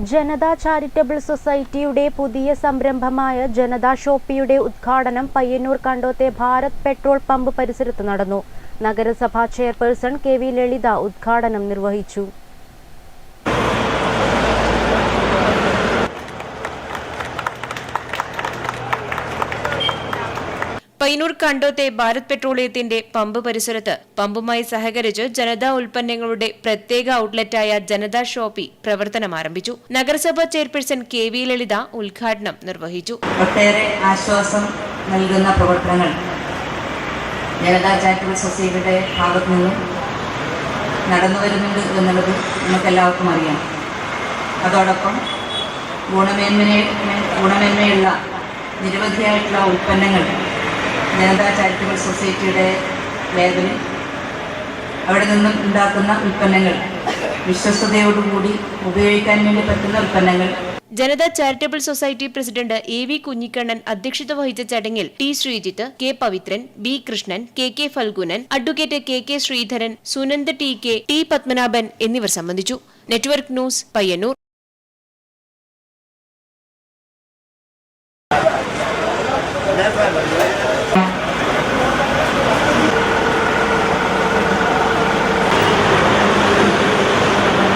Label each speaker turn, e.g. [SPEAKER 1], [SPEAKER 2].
[SPEAKER 1] ജനത charitable സൊസൈറ്റിയുടെ പുതിയ സംരംഭമായ ജനത ഷോപ്പിയുടെ ഉദ്ഘാടനം പയ്യന്നൂർ കണ്ടോത്തെ ഭാരത് പെട്രോൾ പമ്പ് പരിസരത്ത് നടന്നു. നഗരസഭാ ചെയർപേഴ്സൺ കെ.വി. ലളിത ഉദ്ഘാടനം നിർവഹിച്ചു.
[SPEAKER 2] പയ്യന്നൂർ കണ്ടോത്തെ ഭാരത് പെട്രോളിയത്തിന്റെ പമ്പ് പരിസരത്ത് പമ്പുമായി സഹകരിച്ച് ജനതാ ഉൽപ്പന്നങ്ങളുടെ പ്രത്യേക ഔട്ട്ലെറ്റായ ജനത ഷോപ്പി പ്രവർത്തനം ആരംഭിച്ചു. നഗരസഭാ ചെയർപേഴ്സൺ കെ.വി. ലളിത ഉദ്ഘാടനം നിർവഹിച്ചു.
[SPEAKER 3] ഒട്ടേറെ ആശ്വാസം നൽകുന്ന പ്രവർത്തനങ്ങൾ ജനതാ ചാരിറ്റബിൾ സൊസൈറ്റിയുടെ ഭാഗത്തു നിന്നും നടന്നു വരുന്നുണ്ട് എന്നുള്ളത് നമുക്കെല്ലാവർക്കും അറിയാം. അതോടൊപ്പം ഗുണമേന്മയുള്ള നിരവധിയായിട്ടുള്ള ഉൽപ്പന്നങ്ങൾ ജനതാ ചാരിറ്റബിൾ സൊസൈറ്റിയുടെ ലേബലിൽ അവിടെ നിന്നും ഉണ്ടാക്കുന്ന ഉൽപ്പന്നങ്ങൾ വിശ്വസ്തയോടുകൂടി ഉപയോഗിക്കാൻ വേണ്ടി പറ്റുന്ന ഉൽപ്പന്നങ്ങൾ.
[SPEAKER 2] Janata charitable society president A V. Kunhikannan അധ്യക്ഷത വഹിച്ച ചടങ്ങിൽ ടി. ശ്രീജിത്ത്, കെ. പവിത്രൻ, ബി. കൃഷ്ണൻ, കെ. ഫൽഗുനൻ, അഡ്വക്കേറ്റ് കെ. ശ്രീധരൻ, സുനന്ദ് ടി. കെ, ടി. പത്മനാഭൻ എന്നിവർ സംബന്ധിച്ചു. Network news, Payyanur.